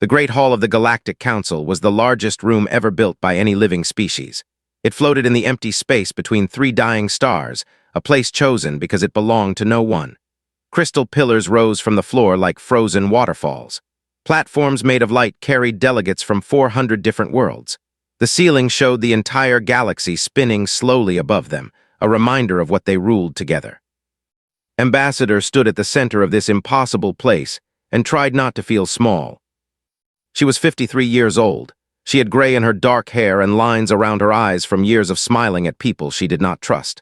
The Great Hall of the Galactic Council was the largest room ever built by any living species. It floated in the empty space between three dying stars, a place chosen because it belonged to no one. Crystal pillars rose from the floor like frozen waterfalls. Platforms made of light carried delegates from 400 different worlds. The ceiling showed the entire galaxy spinning slowly above them, a reminder of what they ruled together. Ambassador stood at the center of this impossible place and tried not to feel small. She was 53 years old. She had gray in her dark hair and lines around her eyes from years of smiling at people she did not trust.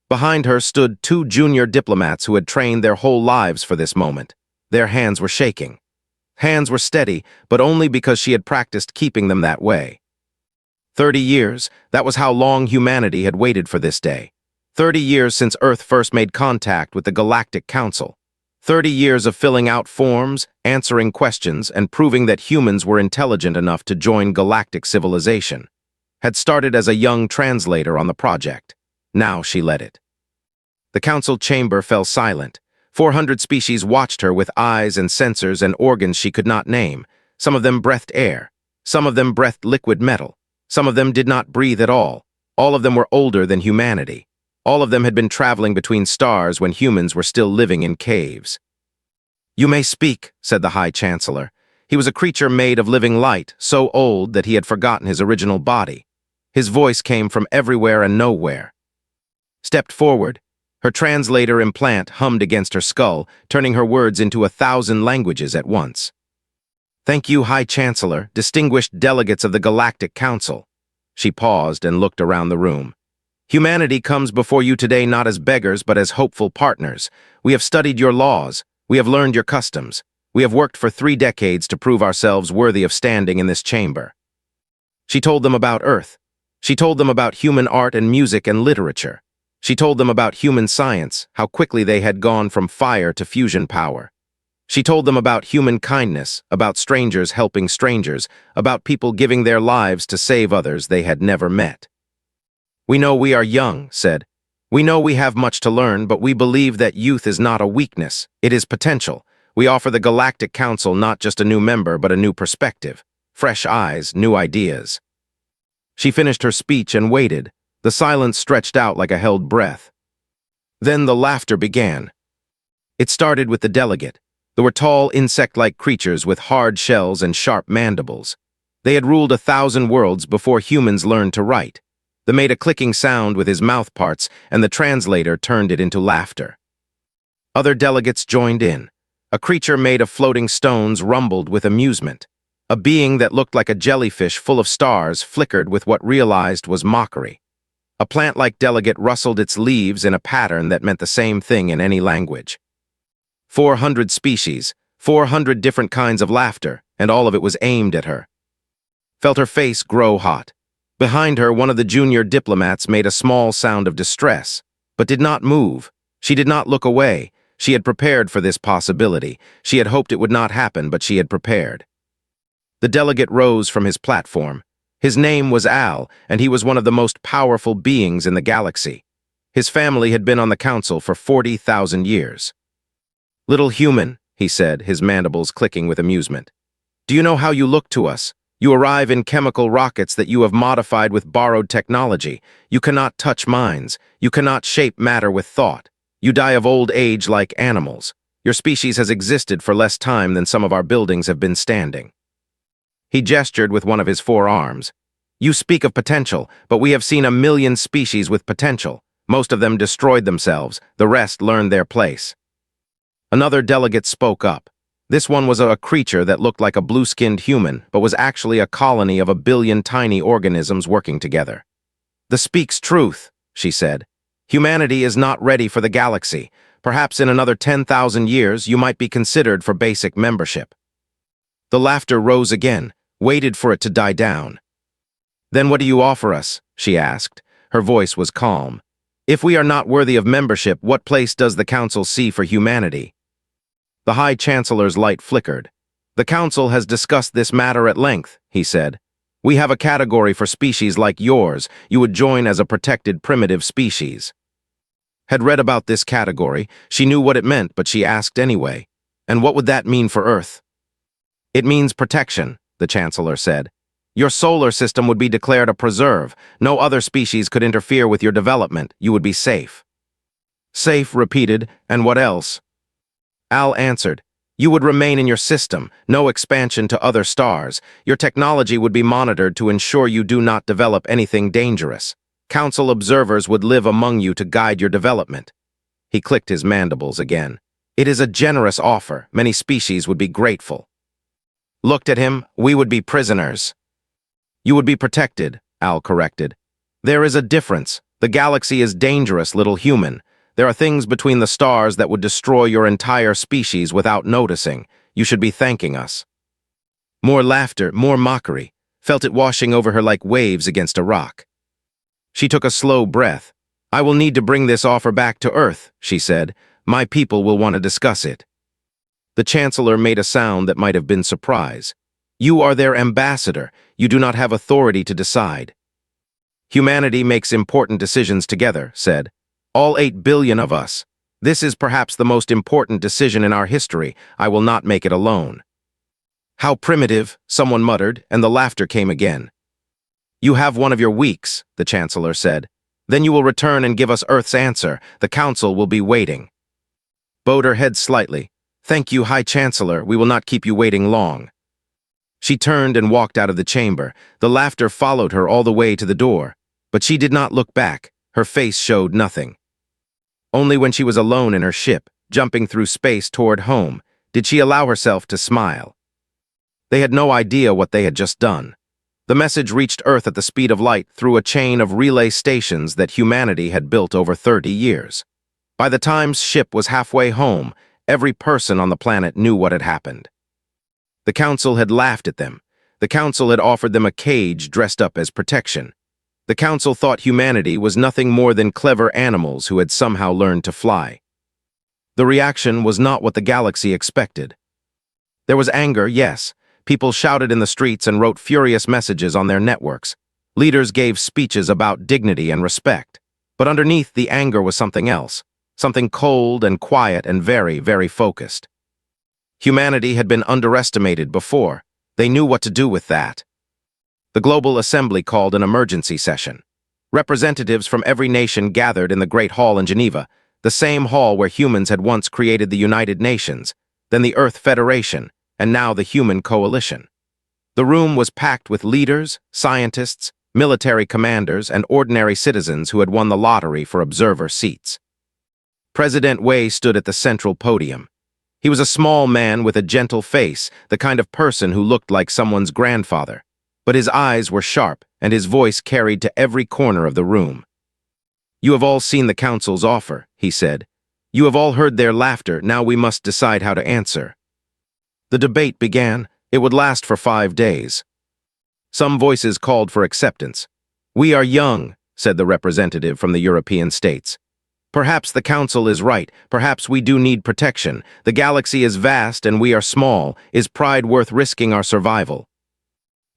Behind her stood two junior diplomats who had trained their whole lives for this moment. Their hands were shaking. Hands were steady, but only because she had practiced keeping them that way. 30 years, that was how long humanity had waited for this day. 30 years since Earth first made contact with the Galactic Council. 30 years of filling out forms, answering questions, and proving that humans were intelligent enough to join galactic civilization. Had started as a young translator on the project. Now she led it. The council chamber fell silent. 400 species watched her with eyes and sensors and organs she could not name. Some of them breathed air. Some of them breathed liquid metal. Some of them did not breathe at all. All of them were older than humanity. All of them had been traveling between stars when humans were still living in caves. "You may speak," said the High Chancellor. He was a creature made of living light, so old that he had forgotten his original body. His voice came from everywhere and nowhere. Stepped forward. Her translator implant hummed against her skull, turning her words into 1,000 languages at once. "Thank you, High Chancellor, distinguished delegates of the Galactic Council." She paused and looked around the room. "Humanity comes before you today not as beggars but as hopeful partners. We have studied your laws. We have learned your customs. We have worked for 3 decades to prove ourselves worthy of standing in this chamber." She told them about Earth. She told them about human art and music and literature. She told them about human science, how quickly they had gone from fire to fusion power. She told them about human kindness, about strangers helping strangers, about people giving their lives to save others they had never met. "We know we are young," said. "We know we have much to learn, but we believe that youth is not a weakness. It is potential. We offer the Galactic Council not just a new member, but a new perspective. Fresh eyes, new ideas." She finished her speech and waited. The silence stretched out like a held breath. Then the laughter began. It started with the delegate. There were tall, insect-like creatures with hard shells and sharp mandibles. They had ruled 1,000 worlds before humans learned to write. They made a clicking sound with his mouth parts, and the translator turned it into laughter. Other delegates joined in. A creature made of floating stones rumbled with amusement. A being that looked like a jellyfish full of stars flickered with what realized was mockery. A plant-like delegate rustled its leaves in a pattern that meant the same thing in any language. 400 species, 400 different kinds of laughter, and all of it was aimed at her. Felt her face grow hot. Behind her, one of the junior diplomats made a small sound of distress, but did not move. She did not look away. She had prepared for this possibility. She had hoped it would not happen, but she had prepared. The delegate rose from his platform. His name was Al, and he was one of the most powerful beings in the galaxy. His family had been on the council for 40,000 years. "Little human," he said, his mandibles clicking with amusement. "Do you know how you look to us? You arrive in chemical rockets that you have modified with borrowed technology. You cannot touch minds. You cannot shape matter with thought. You die of old age like animals. Your species has existed for less time than some of our buildings have been standing." He gestured with one of his 4 arms. "You speak of potential, but we have seen 1,000,000 species with potential. Most of them destroyed themselves. The rest learned their place." Another delegate spoke up. This one was a creature that looked like a blue-skinned human, but was actually a colony of 1,000,000,000 tiny organisms working together. "The speaks truth," she said. "Humanity is not ready for the galaxy. Perhaps in another 10,000 years you might be considered for basic membership." The laughter rose again, waited for it to die down. "Then what do you offer us?" she asked. Her voice was calm. "If we are not worthy of membership, what place does the Council see for humanity?" The High Chancellor's light flickered. "The Council has discussed this matter at length," he said. "We have a category for species like yours. You would join as a protected primitive species." Had read about this category. She knew what it meant, but she asked anyway. "And what would that mean for Earth?" It means protection, the Chancellor said. Your solar system would be declared a preserve. No other species could interfere with your development. You would be safe. Safe, repeated, and what else? Al answered. You would remain in your system, no expansion to other stars. Your technology would be monitored to ensure you do not develop anything dangerous. Council observers would live among you to guide your development. He clicked his mandibles again. It is a generous offer. Many species would be grateful. Looked at him. We would be prisoners. You would be protected, Al corrected. There is a difference. The galaxy is dangerous, little human. There are things between the stars that would destroy your entire species without noticing. You should be thanking us. More laughter, more mockery. Felt it washing over her like waves against a rock. She took a slow breath. I will need to bring this offer back to Earth, she said. My people will want to discuss it. The Chancellor made a sound that might have been surprise. You are their ambassador. You do not have authority to decide. Humanity makes important decisions together, said. All 8 billion of us. This is perhaps the most important decision in our history. I will not make it alone. How primitive, someone muttered, and the laughter came again. You have one of your weeks, the Chancellor said. Then you will return and give us Earth's answer. The Council will be waiting. Bowed her head slightly. Thank you, High Chancellor. We will not keep you waiting long. She turned and walked out of the chamber. The laughter followed her all the way to the door. But she did not look back. Her face showed nothing. Only when she was alone in her ship, jumping through space toward home, did she allow herself to smile. They had no idea what they had just done. The message reached Earth at the speed of light through a chain of relay stations that humanity had built over 30 years. By the time ship was halfway home, every person on the planet knew what had happened. The Council had laughed at them. The Council had offered them a cage dressed up as protection. The Council thought humanity was nothing more than clever animals who had somehow learned to fly. The reaction was not what the galaxy expected. There was anger, yes. People shouted in the streets and wrote furious messages on their networks. Leaders gave speeches about dignity and respect. But underneath the anger was something else, something cold and quiet and very, very focused. Humanity had been underestimated before. They knew what to do with that. The Global Assembly called an emergency session. Representatives from every nation gathered in the Great Hall in Geneva, the same hall where humans had once created the United Nations, then the Earth Federation, and now the Human Coalition. The room was packed with leaders, scientists, military commanders, and ordinary citizens who had won the lottery for observer seats. President Wei stood at the central podium. He was a small man with a gentle face, the kind of person who looked like someone's grandfather. But his eyes were sharp, and his voice carried to every corner of the room. You have all seen the Council's offer, he said. You have all heard their laughter. Now we must decide how to answer. The debate began. It would last for 5 days. Some voices called for acceptance. We are young, said the representative from the European states. Perhaps the Council is right. Perhaps we do need protection. The galaxy is vast and we are small. Is pride worth risking our survival?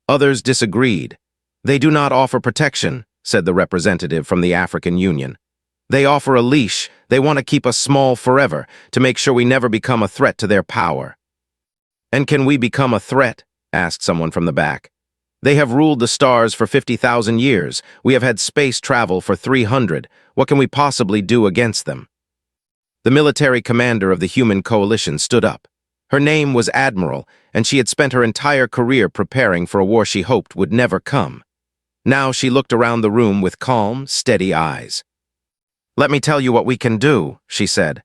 Others disagreed. They do not offer protection, said the representative from the African Union. They offer a leash. They want to keep us small forever, to make sure we never become a threat to their power. And can we become a threat? Asked someone from the back. They have ruled the stars for 50,000 years. We have had space travel for 300. What can we possibly do against them? The military commander of the Human Coalition stood up. Her name was Admiral, and she had spent her entire career preparing for a war she hoped would never come. Now she looked around the room with calm, steady eyes. Let me tell you what we can do, she said.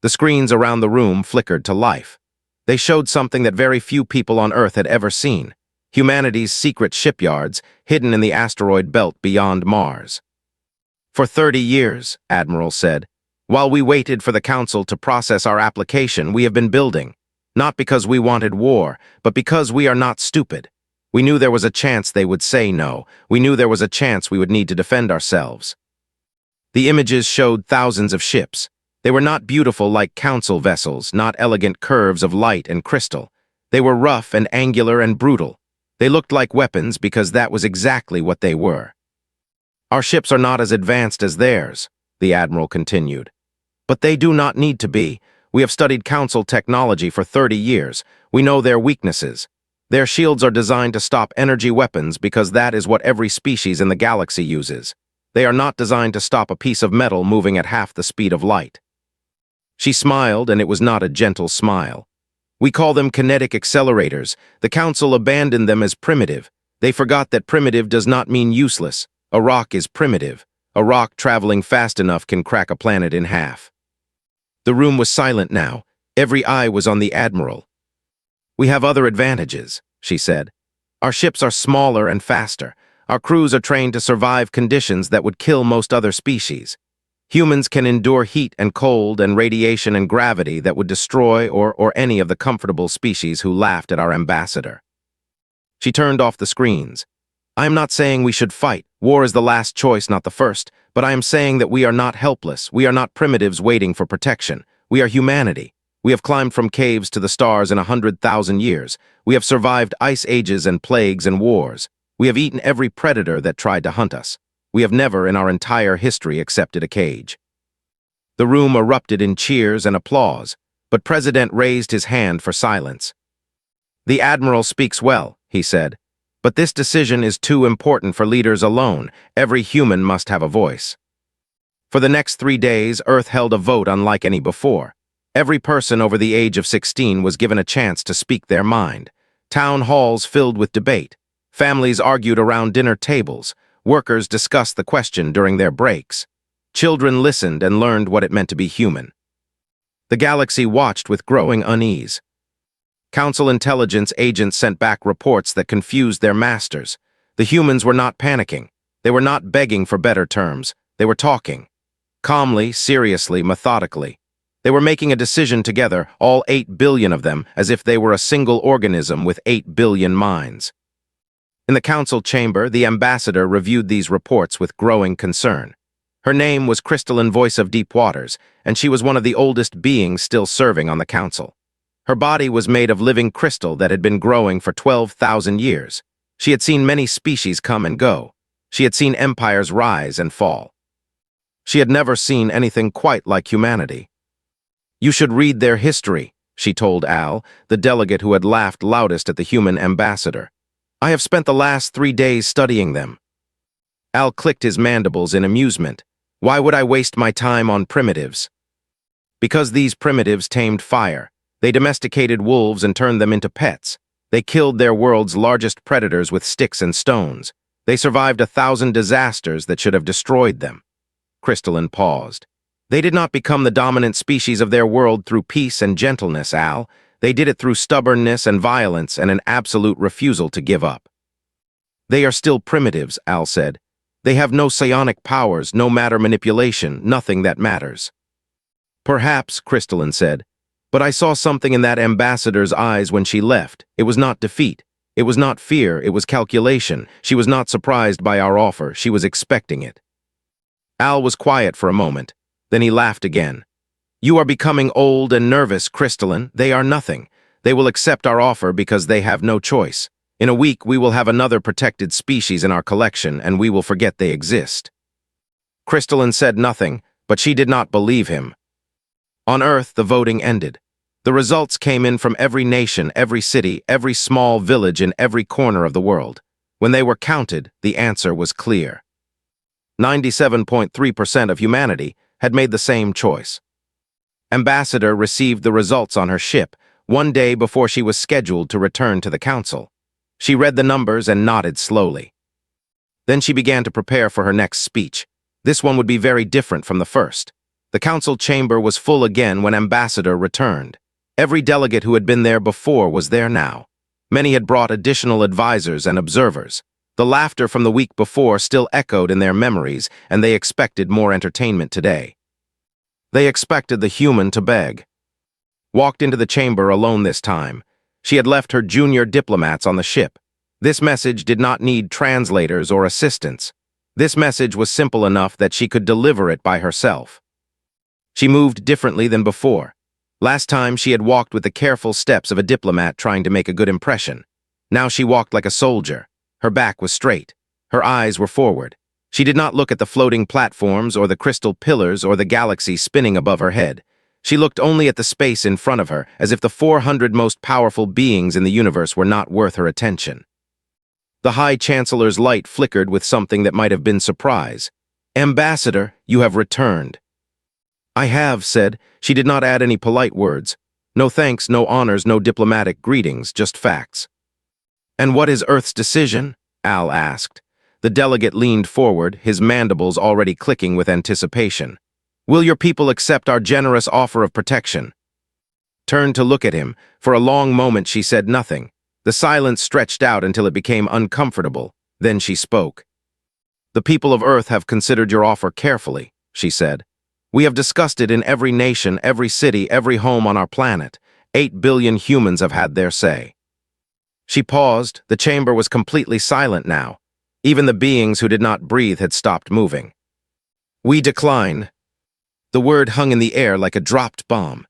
The screens around the room flickered to life. They showed something that very few people on Earth had ever seen. Humanity's secret shipyards, hidden in the asteroid belt beyond Mars. For 30 years, Admiral said, while we waited for the Council to process our application, we have been building. Not because we wanted war, but because we are not stupid. We knew there was a chance they would say no. We knew there was a chance we would need to defend ourselves. The images showed thousands of ships. They were not beautiful like Council vessels, not elegant curves of light and crystal. They were rough and angular and brutal. They looked like weapons because that was exactly what they were. Our ships are not as advanced as theirs, the Admiral continued. But they do not need to be. We have studied Council technology for 30 years. We know their weaknesses. Their shields are designed to stop energy weapons because that is what every species in the galaxy uses. They are not designed to stop a piece of metal moving at half the speed of light. She smiled, and it was not a gentle smile. We call them kinetic accelerators. The Council abandoned them as primitive. They forgot that primitive does not mean useless. A rock is primitive. A rock traveling fast enough can crack a planet in half. The room was silent now. Every eye was on the Admiral. "We have other advantages," she said. "Our ships are smaller and faster. Our crews are trained to survive conditions that would kill most other species. Humans can endure heat and cold and radiation and gravity that would destroy or any of the comfortable species who laughed at our ambassador." She turned off the screens. "I am not saying we should fight. War is the last choice, not the first. But I am saying that we are not helpless. We are not primitives waiting for protection. We are humanity. We have climbed from caves to the stars in 100,000 years. We have survived ice ages and plagues and wars. We have eaten every predator that tried to hunt us. We have never in our entire history accepted a cage." The room erupted in cheers and applause, but President raised his hand for silence. "The Admiral speaks well," he said, "but this decision is too important for leaders alone. Every human must have a voice." For the next 3 days, Earth held a vote unlike any before. Every person over the age of 16 was given a chance to speak their mind. Town halls filled with debate. Families argued around dinner tables. Workers discussed the question during their breaks. Children listened and learned what it meant to be human. The galaxy watched with growing unease. Council intelligence agents sent back reports that confused their masters. The humans were not panicking. They were not begging for better terms. They were talking. Calmly, seriously, methodically. They were making a decision together, all 8 billion of them, as if they were a single organism with 8 billion minds. In the council chamber, the ambassador reviewed these reports with growing concern. Her name was Crystalline Voice of Deep Waters, and she was one of the oldest beings still serving on the council. Her body was made of living crystal that had been growing for 12,000 years. She had seen many species come and go. She had seen empires rise and fall. She had never seen anything quite like humanity. "You should read their history," she told Al, the delegate who had laughed loudest at the human ambassador. "I have spent the last 3 days studying them." Al clicked his mandibles in amusement. "Why would I waste my time on primitives?" "Because these primitives tamed fire. They domesticated wolves and turned them into pets. They killed their world's largest predators with sticks and stones. They survived 1,000 disasters that should have destroyed them." Crystalline paused. "They did not become the dominant species of their world through peace and gentleness, Al. They did it through stubbornness and violence and an absolute refusal to give up." "They are still primitives," Al said. "They have no psionic powers, no matter manipulation, nothing that matters." "Perhaps," Crystalline said. "But I saw something in that ambassador's eyes when she left. It was not defeat. It was not fear. It was calculation. She was not surprised by our offer. She was expecting it." Al was quiet for a moment. Then he laughed again. "You are becoming old and nervous, Crystalline. They are nothing. They will accept our offer because they have no choice. In a week, we will have another protected species in our collection, and we will forget they exist." Crystalline said nothing, but she did not believe him. On Earth, the voting ended. The results came in from every nation, every city, every small village in every corner of the world. When they were counted, the answer was clear. 97.3% of humanity had made the same choice. Ambassador received the results on her ship 1 day before she was scheduled to return to the council. She read the numbers and nodded slowly. Then she began to prepare for her next speech. This one would be very different from the first. The council chamber was full again when Ambassador returned. Every delegate who had been there before was there now. Many had brought additional advisors and observers. The laughter from the week before still echoed in their memories, and they expected more entertainment today. They expected the human to beg. Walked into the chamber alone this time. She had left her junior diplomats on the ship. This message did not need translators or assistants. This message was simple enough that she could deliver it by herself. She moved differently than before. Last time she had walked with the careful steps of a diplomat trying to make a good impression. Now she walked like a soldier. Her back was straight. Her eyes were forward. She did not look at the floating platforms or the crystal pillars or the galaxy spinning above her head. She looked only at the space in front of her, as if the 400 most powerful beings in the universe were not worth her attention. The High Chancellor's light flickered with something that might have been surprise. "Ambassador, you have returned." "I have," said. She did not add any polite words. No thanks, no honors, no diplomatic greetings, just facts. "And what is Earth's decision?" Al asked. The delegate leaned forward, his mandibles already clicking with anticipation. "Will your people accept our generous offer of protection?" Turned to look at him. For a long moment she said nothing. The silence stretched out until it became uncomfortable. Then she spoke. "The people of Earth have considered your offer carefully," she said. "We have discussed it in every nation, every city, every home on our planet. 8 billion humans have had their say." She paused. The chamber was completely silent now. Even the beings who did not breathe had stopped moving. "We decline." The word hung in the air like a dropped bomb.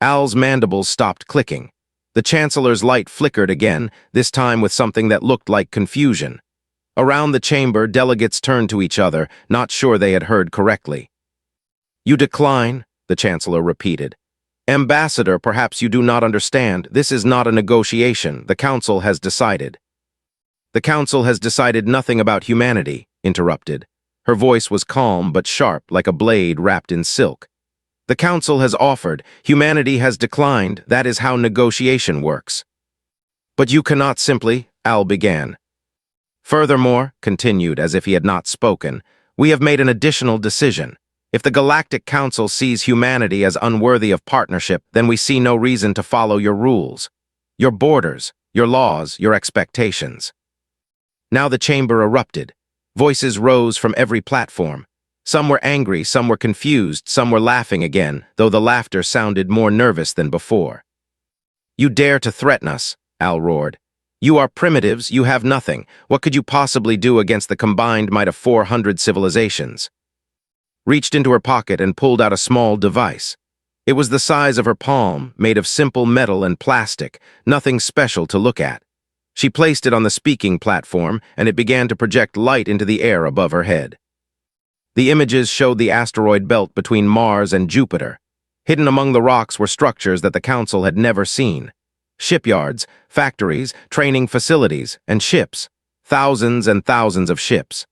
Al's mandibles stopped clicking. The Chancellor's light flickered again, this time with something that looked like confusion. Around the chamber, delegates turned to each other, not sure they had heard correctly. "You decline," the Chancellor repeated. "Ambassador, perhaps you do not understand. This is not a negotiation. The Council has decided." "The Council has decided nothing about humanity," interrupted. Her voice was calm but sharp, like a blade wrapped in silk. "The Council has offered. Humanity has declined. That is how negotiation works." "But you cannot simply," Al began. "Furthermore," continued as if he had not spoken, "we have made an additional decision. If the Galactic Council sees humanity as unworthy of partnership, then we see no reason to follow your rules, your borders, your laws, your expectations." Now the chamber erupted. Voices rose from every platform. Some were angry, some were confused, some were laughing again, though the laughter sounded more nervous than before. "You dare to threaten us," Al roared. "You are primitives, you have nothing. What could you possibly do against the combined might of 400 civilizations?" Reached into her pocket and pulled out a small device. It was the size of her palm, made of simple metal and plastic, nothing special to look at. She placed it on the speaking platform, and it began to project light into the air above her head. The images showed the asteroid belt between Mars and Jupiter. Hidden among the rocks were structures that the Council had never seen. Shipyards, factories, training facilities, and ships. Thousands and thousands of ships.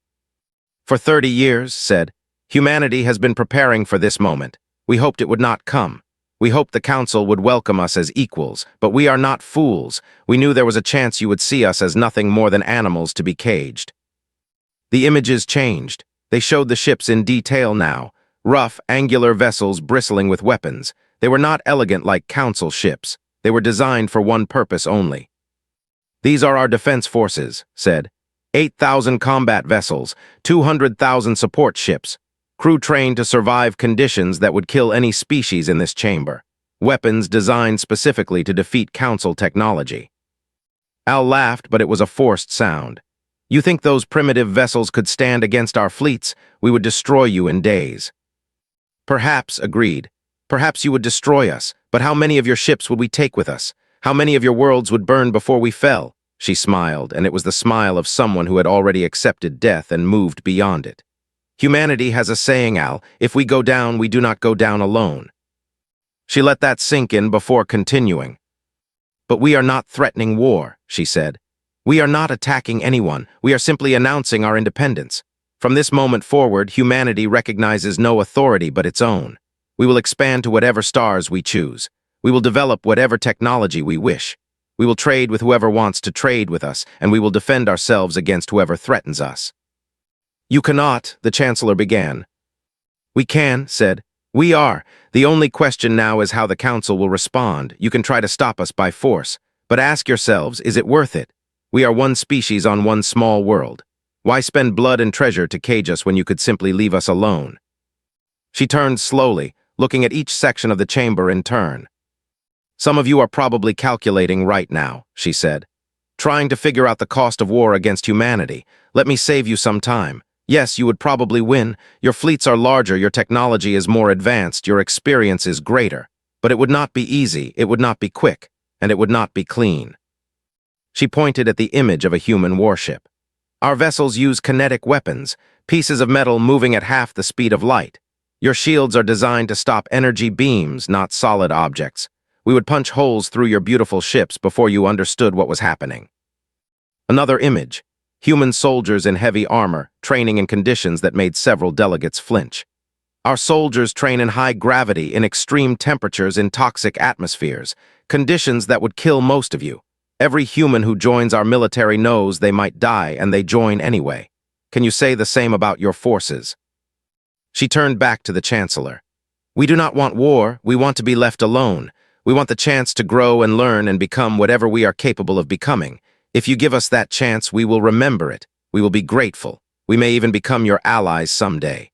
"For 30 years," said, "humanity has been preparing for this moment. We hoped it would not come. We hoped the Council would welcome us as equals, but we are not fools. We knew there was a chance you would see us as nothing more than animals to be caged." The images changed. They showed the ships in detail now. Rough, angular vessels bristling with weapons. They were not elegant like Council ships. They were designed for one purpose only. "These are our defense forces," said. 8,000 combat vessels, 200,000 support ships. Crew trained to survive conditions that would kill any species in this chamber. Weapons designed specifically to defeat Council technology. Al laughed, but it was a forced sound. "You think those primitive vessels could stand against our fleets? We would destroy you in days." "Perhaps," agreed. "Perhaps you would destroy us, but how many of your ships would we take with us? How many of your worlds would burn before we fell?" She smiled, and it was the smile of someone who had already accepted death and moved beyond it. "Humanity has a saying, Al, if we go down, we do not go down alone." She let that sink in before continuing. "But we are not threatening war," she said. "We are not attacking anyone. We are simply announcing our independence. From this moment forward, humanity recognizes no authority but its own. We will expand to whatever stars we choose. We will develop whatever technology we wish. We will trade with whoever wants to trade with us, and we will defend ourselves against whoever threatens us." "You cannot," the Chancellor began. "We can," said. "We are. The only question now is how the Council will respond. You can try to stop us by force, but ask yourselves, is it worth it? We are one species on one small world. Why spend blood and treasure to cage us when you could simply leave us alone?" She turned slowly, looking at each section of the chamber in turn. "Some of you are probably calculating right now," she said. "Trying to figure out the cost of war against humanity. Let me save you some time. Yes, you would probably win. Your fleets are larger, your technology is more advanced, your experience is greater. But it would not be easy, it would not be quick, and it would not be clean." She pointed at the image of a human warship. "Our vessels use kinetic weapons, pieces of metal moving at half the speed of light. Your shields are designed to stop energy beams, not solid objects. We would punch holes through your beautiful ships before you understood what was happening. Another image. Human soldiers in heavy armor, training in conditions that made several delegates flinch. Our soldiers train in high gravity, in extreme temperatures, in toxic atmospheres, conditions that would kill most of you. Every human who joins our military knows they might die, and they join anyway. Can you say the same about your forces? She turned back to the Chancellor. We do not want war, we want to be left alone. We want the chance to grow and learn and become whatever we are capable of becoming. If you give us that chance, we will remember it. We will be grateful. We may even become your allies someday.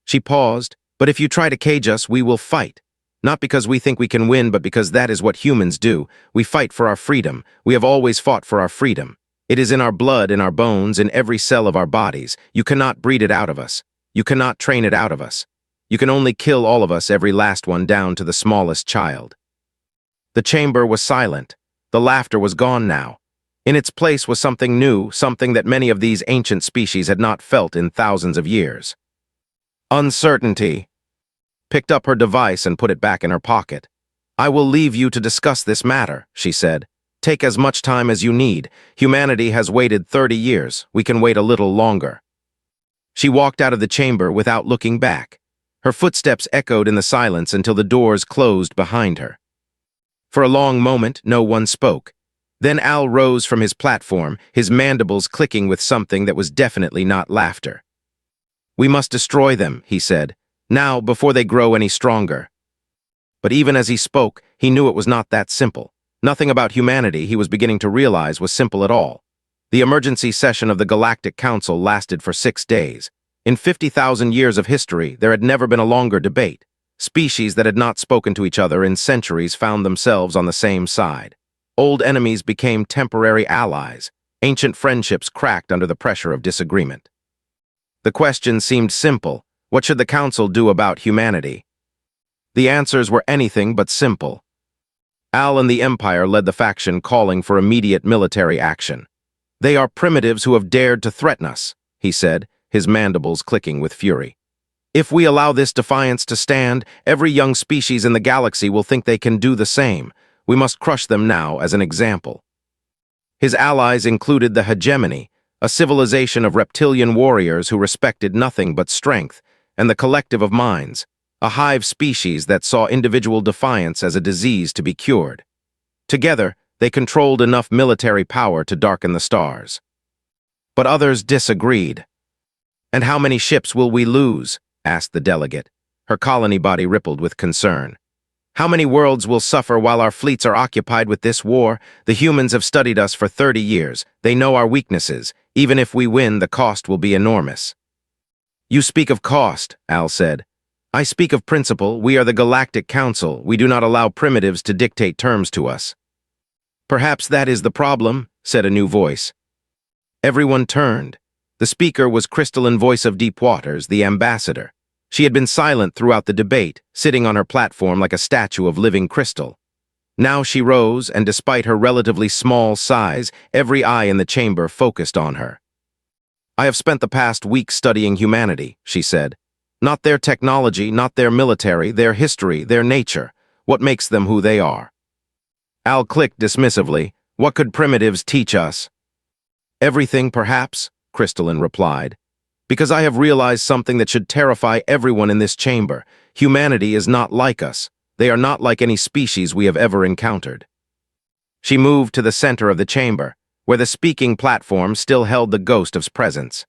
She paused. But if you try to cage us, we will fight. Not because we think we can win, but because that is what humans do. We fight for our freedom. We have always fought for our freedom. It is in our blood, in our bones, in every cell of our bodies. You cannot breed it out of us. You cannot train it out of us. You can only kill all of us, every last one, down to the smallest child. The chamber was silent. The laughter was gone now. In its place was something new, something that many of these ancient species had not felt in thousands of years. Uncertainty. Picked up her device and put it back in her pocket. I will leave you to discuss this matter, she said. Take as much time as you need. Humanity has waited 30 years. We can wait a little longer. She walked out of the chamber without looking back. Her footsteps echoed in the silence until the doors closed behind her. For a long moment, no one spoke. Then Al rose from his platform, his mandibles clicking with something that was definitely not laughter. We must destroy them, he said, now before they grow any stronger. But even as he spoke, he knew it was not that simple. Nothing about humanity, he was beginning to realize, was simple at all. The emergency session of the Galactic Council lasted for 6 days. In 50,000 years of history, there had never been a longer debate. Species that had not spoken to each other in centuries found themselves on the same side. Old enemies became temporary allies. Ancient friendships cracked under the pressure of disagreement. The question seemed simple. What should the Council do about humanity? The answers were anything but simple. Al and the Empire led the faction calling for immediate military action. They are primitives who have dared to threaten us, he said, his mandibles clicking with fury. If we allow this defiance to stand, every young species in the galaxy will think they can do the same. We must crush them now as an example. His allies included the hegemony, a civilization of reptilian warriors who respected nothing but strength, and the collective of minds, a hive species that saw individual defiance as a disease to be cured. Together, they controlled enough military power to darken the stars. But others disagreed. And how many ships will we lose? Asked the delegate. Her colony body rippled with concern. How many worlds will suffer while our fleets are occupied with this war? The humans have studied us for 30 years. They know our weaknesses. Even if we win, the cost will be enormous. You speak of cost, Al said. I speak of principle. We are the Galactic Council. We do not allow primitives to dictate terms to us. Perhaps that is the problem, said a new voice. Everyone turned. The speaker was crystalline voice of deep waters, the ambassador. She had been silent throughout the debate, sitting on her platform like a statue of living crystal. Now she rose, and despite her relatively small size, every eye in the chamber focused on her. I have spent the past week studying humanity, she said. Not their technology, not their military, their history, their nature. What makes them who they are? Al clicked dismissively. What could primitives teach us? Everything, perhaps, Crystalline replied. Because I have realized something that should terrify everyone in this chamber. Humanity is not like us. They are not like any species we have ever encountered. She moved to the center of the chamber, where the speaking platform still held the ghost of presence.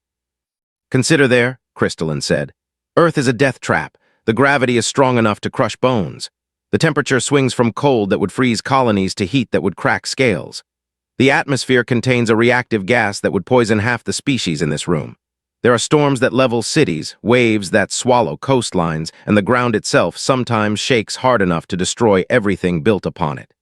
Consider there, Crystalline said. Earth is a death trap. The gravity is strong enough to crush bones. The temperature swings from cold that would freeze colonies to heat that would crack scales. The atmosphere contains a reactive gas that would poison half the species in this room. There are storms that level cities, waves that swallow coastlines, and the ground itself sometimes shakes hard enough to destroy everything built upon it.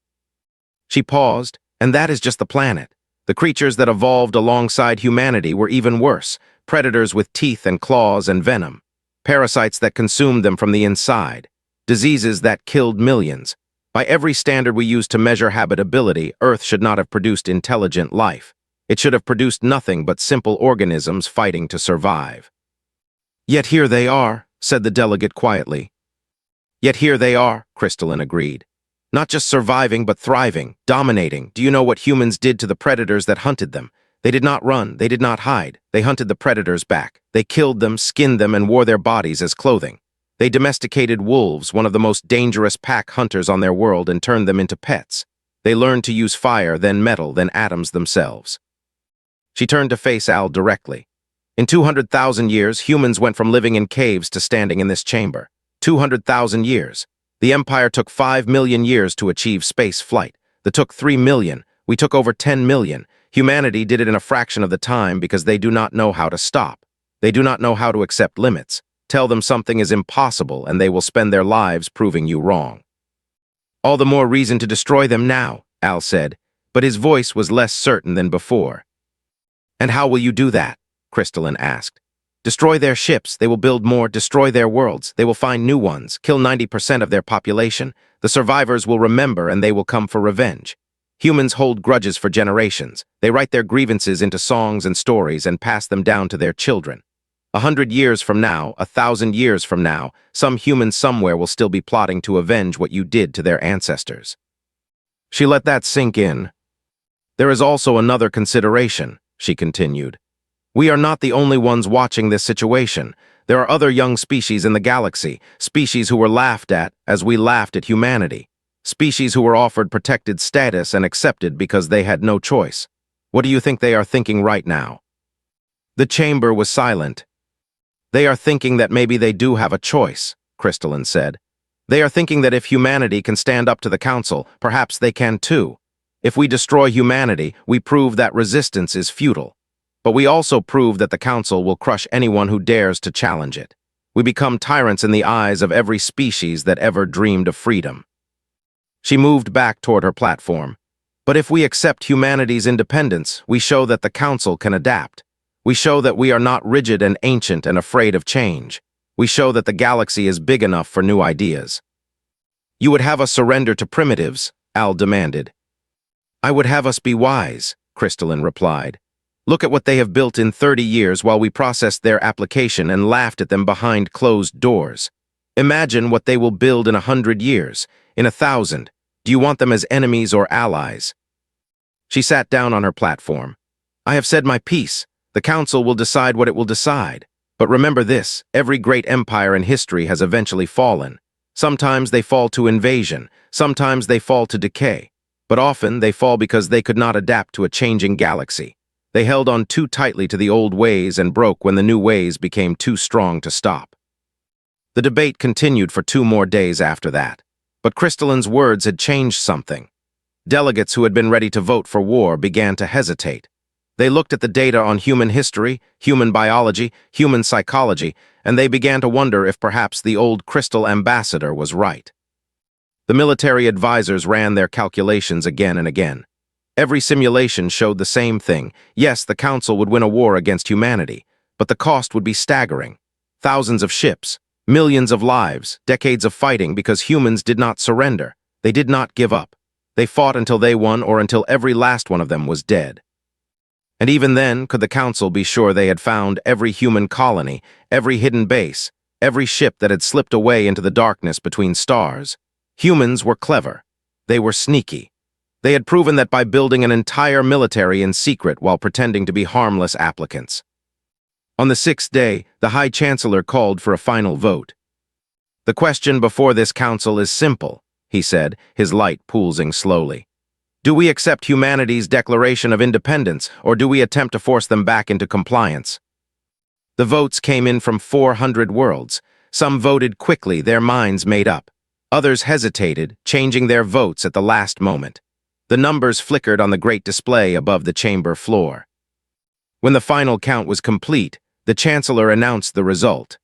She paused, and that is just the planet. The creatures that evolved alongside humanity were even worse, predators with teeth and claws and venom, parasites that consumed them from the inside, diseases that killed millions. By every standard we use to measure habitability, Earth should not have produced intelligent life. It should have produced nothing but simple organisms fighting to survive. Yet here they are, said the delegate quietly. Yet here they are, Crystalline agreed. Not just surviving, but thriving, dominating. Do you know what humans did to the predators that hunted them? They did not run, they did not hide. They hunted the predators back. They killed them, skinned them, and wore their bodies as clothing. They domesticated wolves, one of the most dangerous pack hunters on their world, and turned them into pets. They learned to use fire, then metal, then atoms themselves. She turned to face Al directly. In 200,000 years, humans went from living in caves to standing in this chamber. 200,000 years. The Empire took 5 million years to achieve space flight. They took 3 million. We took over 10 million. Humanity did it in a fraction of the time because they do not know how to stop. They do not know how to accept limits. Tell them something is impossible and they will spend their lives proving you wrong. All the more reason to destroy them now, Al said, but his voice was less certain than before. And how will you do that? Crystalline asked. Destroy their ships, they will build more, destroy their worlds, they will find new ones, kill 90% of their population. The survivors will remember and they will come for revenge. Humans hold grudges for generations. They write their grievances into songs and stories and pass them down to their children. 100 years from now, 1,000 years from now, some human somewhere will still be plotting to avenge what you did to their ancestors. She let that sink in. There is also another consideration, she continued. We are not the only ones watching this situation. There are other young species in the galaxy, species who were laughed at as we laughed at humanity, species who were offered protected status and accepted because they had no choice. What do you think they are thinking right now? The chamber was silent. They are thinking that maybe they do have a choice, Crystalline said. They are thinking that if humanity can stand up to the Council, perhaps they can too. If we destroy humanity, we prove that resistance is futile. But we also prove that the Council will crush anyone who dares to challenge it. We become tyrants in the eyes of every species that ever dreamed of freedom. She moved back toward her platform. But if we accept humanity's independence, we show that the Council can adapt. We show that we are not rigid and ancient and afraid of change. We show that the galaxy is big enough for new ideas. You would have us surrender to primitives, Al demanded. I would have us be wise, Crystalline replied. Look at what they have built in 30 years while we processed their application and laughed at them behind closed doors. Imagine what they will build in 100 years, in 1,000. Do you want them as enemies or allies? She sat down on her platform. I have said my piece. The Council will decide what it will decide. But remember this, every great empire in history has eventually fallen. Sometimes they fall to invasion, sometimes they fall to decay. But often they fall because they could not adapt to a changing galaxy. They held on too tightly to the old ways and broke when the new ways became too strong to stop. The debate continued for 2 more days after that. But Crystalline's words had changed something. Delegates who had been ready to vote for war began to hesitate. They looked at the data on human history, human biology, human psychology, and they began to wonder if perhaps the old Crystal Ambassador was right. The military advisors ran their calculations again and again. Every simulation showed the same thing. Yes, the Council would win a war against humanity, but the cost would be staggering. Thousands of ships, millions of lives, decades of fighting because humans did not surrender. They did not give up. They fought until they won or until every last one of them was dead. And even then, could the Council be sure they had found every human colony, every hidden base, every ship that had slipped away into the darkness between stars? Humans were clever. They were sneaky. They had proven that by building an entire military in secret while pretending to be harmless applicants. On the 6th day, the High Chancellor called for a final vote. The question before this Council is simple, he said, his light pulsing slowly. Do we accept humanity's declaration of independence, or do we attempt to force them back into compliance? The votes came in from 400 worlds. Some voted quickly, their minds made up. Others hesitated, changing their votes at the last moment. The numbers flickered on the great display above the chamber floor. When the final count was complete, the Chancellor announced the result.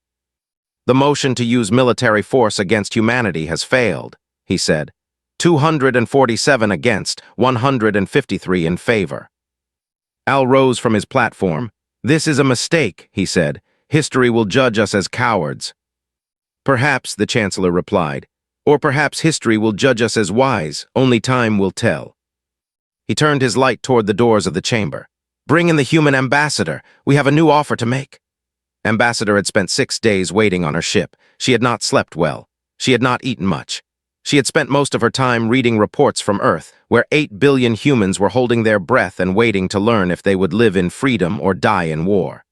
The motion to use military force against humanity has failed, he said. 247 against, 153 in favor. Al rose from his platform. This is a mistake, he said. History will judge us as cowards. Perhaps, the Chancellor replied, or perhaps history will judge us as wise, only time will tell. He turned his light toward the doors of the chamber. Bring in the human ambassador. We have a new offer to make. Ambassador had spent 6 days waiting on her ship. She had not slept well. She had not eaten much. She had spent most of her time reading reports from Earth, where 8 billion humans were holding their breath and waiting to learn if they would live in freedom or die in war.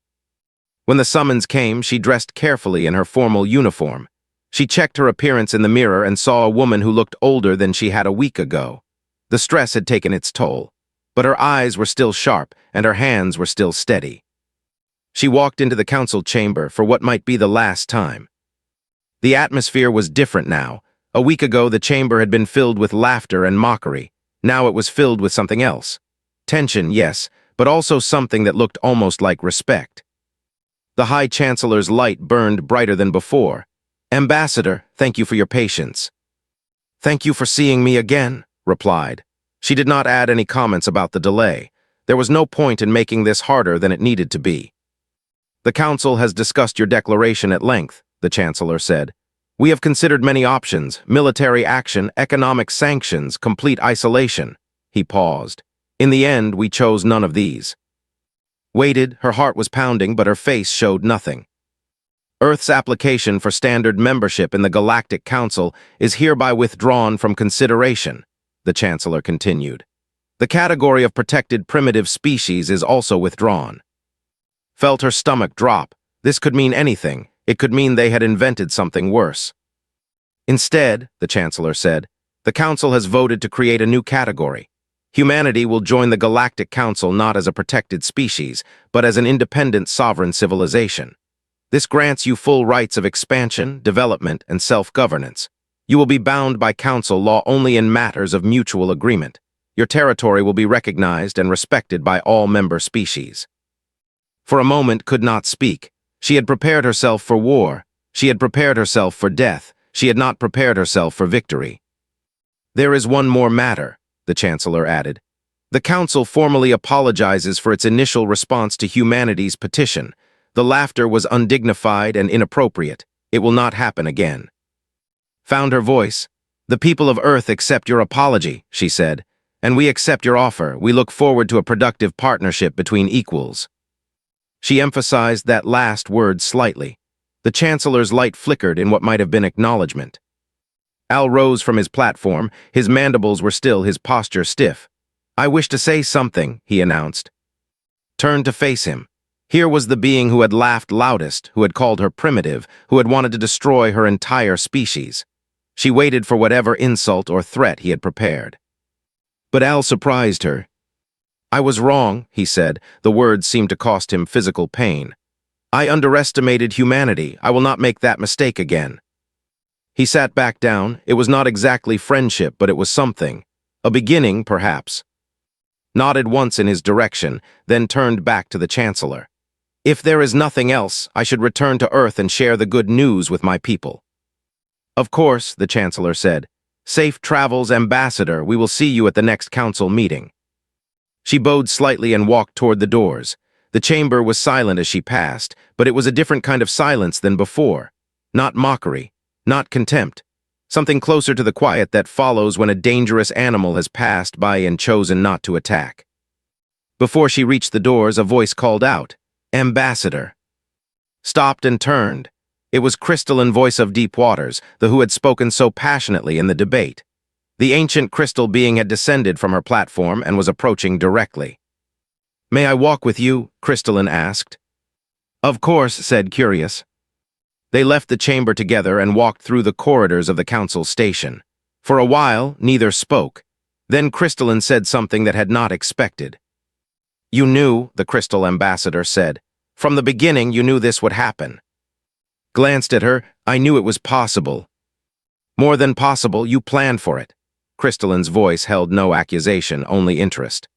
When the summons came, she dressed carefully in her formal uniform. She checked her appearance in the mirror and saw a woman who looked older than she had a week ago. The stress had taken its toll, but her eyes were still sharp and her hands were still steady. She walked into the council chamber for what might be the last time. The atmosphere was different now. A week ago, the chamber had been filled with laughter and mockery. Now it was filled with something else. Tension, yes, but also something that looked almost like respect. The High Chancellor's light burned brighter than before. "Ambassador, thank you for your patience." "Thank you for seeing me again," replied. She did not add any comments about the delay. There was no point in making this harder than it needed to be. "The Council has discussed your declaration at length," the Chancellor said. "We have considered many options: military action, economic sanctions, complete isolation." He paused. "In the end, we chose none of these." Waited, her heart was pounding, but her face showed nothing. "Earth's application for standard membership in the Galactic Council is hereby withdrawn from consideration," the Chancellor continued. "The category of protected primitive species is also withdrawn." Felt her stomach drop. This could mean anything. It could mean they had invented something worse. "Instead," the Chancellor said, "the Council has voted to create a new category. Humanity will join the Galactic Council not as a protected species, but as an independent sovereign civilization. This grants you full rights of expansion, development, and self-governance. You will be bound by Council law only in matters of mutual agreement. Your territory will be recognized and respected by all member species." For a moment could not speak. She had prepared herself for war. She had prepared herself for death. She had not prepared herself for victory. "There is one more matter," the Chancellor added. "The Council formally apologizes for its initial response to humanity's petition. The laughter was undignified and inappropriate. It will not happen again." Found her voice. "The people of Earth accept your apology," she said, "and we accept your offer. We look forward to a productive partnership between equals." She emphasized that last word slightly. The Chancellor's light flickered in what might have been acknowledgement. Al rose from his platform. His mandibles were still, his posture stiff. "I wish to say something," he announced. Turned to face him. Here was the being who had laughed loudest, who had called her primitive, who had wanted to destroy her entire species. She waited for whatever insult or threat he had prepared. But Al surprised her. "I was wrong," he said. The words seemed to cost him physical pain. "I underestimated humanity. I will not make that mistake again." He sat back down. It was not exactly friendship, but it was something. A beginning, perhaps. Nodded once in his direction, then turned back to the Chancellor. "If there is nothing else, I should return to Earth and share the good news with my people." "Of course," the Chancellor said. "Safe travels, Ambassador. We will see you at the next Council meeting." She bowed slightly and walked toward the doors. The chamber was silent as she passed, but it was a different kind of silence than before. Not mockery, not contempt. Something closer to the quiet that follows when a dangerous animal has passed by and chosen not to attack. Before she reached the doors, a voice called out, "Ambassador." Stopped and turned. It was crystalline voice of deep waters, the who had spoken so passionately in the debate. The ancient crystal being had descended from her platform and was approaching directly. "May I walk with you?" Crystalline asked. "Of course," said Curious. They left the chamber together and walked through the corridors of the Council station. For a while, neither spoke. Then Crystalline said something that had not expected. "You knew," the Crystal Ambassador said. "From the beginning, you knew this would happen." Glanced at her. "I knew it was possible." "More than possible, you planned for it." Crystalline's voice held no accusation, only interest.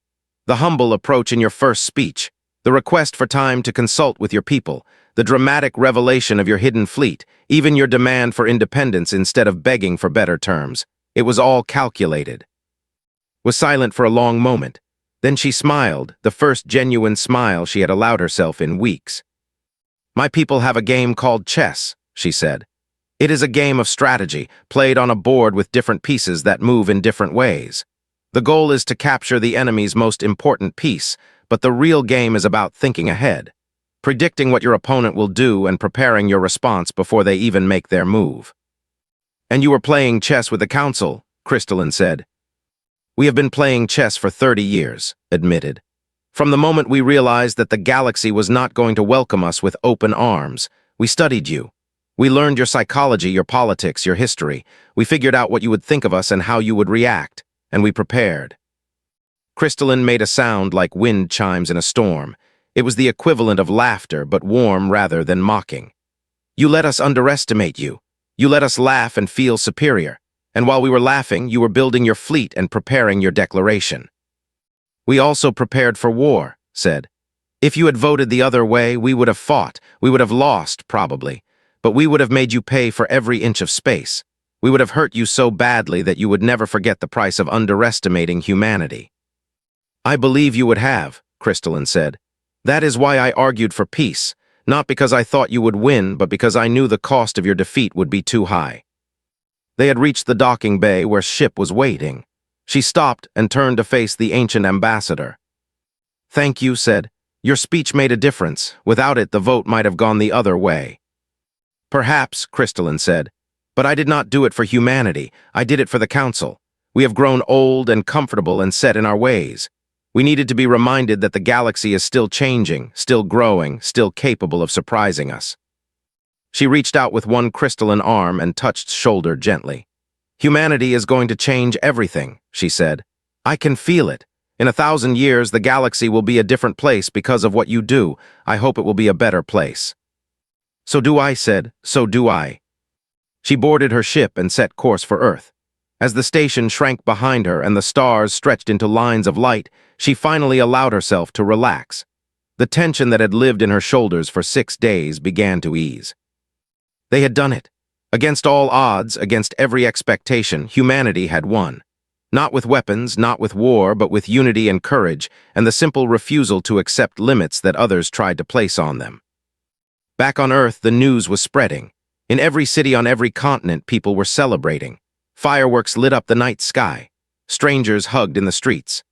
"The humble approach in your first speech, the request for time to consult with your people, the dramatic revelation of your hidden fleet, even your demand for independence instead of begging for better terms. It was all calculated." Was silent for a long moment. Then she smiled, the first genuine smile she had allowed herself in weeks. "My people have a game called chess," she said. "It is a game of strategy, played on a board with different pieces that move in different ways. The goal is to capture the enemy's most important piece, but the real game is about thinking ahead. predicting what your opponent will do and preparing your response before they even make their move. And you were playing chess with the council, Crystalline said. We have been playing chess for 30 years, admitted. From the moment we realized that the galaxy was not going to welcome us with open arms, we studied you. We learned your psychology, your politics, your history. We figured out what you would think of us and how you would react, and we prepared. Crystalline made a sound like wind chimes in a storm. It was the equivalent of laughter, but warm rather than mocking. You let us underestimate you. You let us laugh and feel superior. And while we were laughing, you were building your fleet and preparing your declaration. We also prepared for war, said. If you had voted the other way, we would have fought. We would have lost, probably. But we would have made you pay for every inch of space. We would have hurt you so badly that you would never forget the price of underestimating humanity. I believe you would have, Crystalline said. That is why I argued for peace, not because I thought you would win, but because I knew the cost of your defeat would be too high. They had reached the docking bay where ship was waiting. She stopped and turned to face the ancient ambassador. Thank you, said. Your speech made a difference. Without it, the vote might have gone the other way. Perhaps, Crystalline said, but I did not do it for humanity. I did it for the council. We have grown old and comfortable and set in our ways. We needed to be reminded that the galaxy is still changing, still growing, still capable of surprising us. She reached out with one crystalline arm and touched shoulder gently. Humanity is going to change everything, she said. I can feel it. In 1,000 years, the galaxy will be a different place because of what you do. I hope it will be a better place. So do I, said. So do I. She boarded her ship and set course for Earth. As the station shrank behind her and the stars stretched into lines of light, she finally allowed herself to relax. The tension that had lived in her shoulders for 6 days began to ease. They had done it. Against all odds, against every expectation, humanity had won. Not with weapons, not with war, but with unity and courage, and the simple refusal to accept limits that others tried to place on them. Back on Earth, the news was spreading. In every city on every continent, people were celebrating. Fireworks lit up the night sky. Strangers hugged in the streets.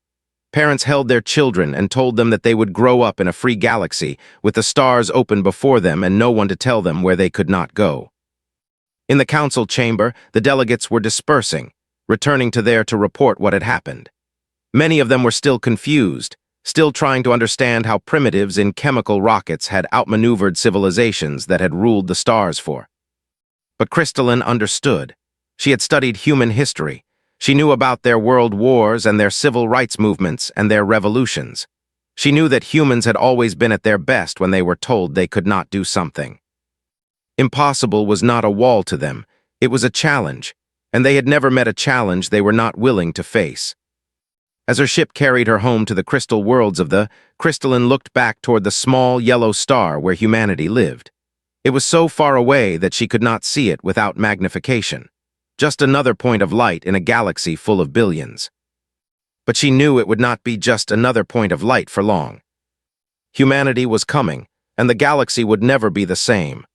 Parents held their children and told them that they would grow up in a free galaxy, with the stars open before them and no one to tell them where they could not go. In the council chamber, the delegates were dispersing, returning to there to report what had happened. Many of them were still confused, still trying to understand how primitives in chemical rockets had outmaneuvered civilizations that had ruled the stars for. But Crystalline understood. She had studied human history. She knew about their world wars and their civil rights movements and their revolutions. She knew that humans had always been at their best when they were told they could not do something. Impossible was not a wall to them. It was a challenge, and they had never met a challenge they were not willing to face. As her ship carried her home to the crystal worlds of the, Crystalline looked back toward the small yellow star where humanity lived. It was so far away that she could not see it without magnification. Just another point of light in a galaxy full of billions. But she knew it would not be just another point of light for long. Humanity was coming, and the galaxy would never be the same.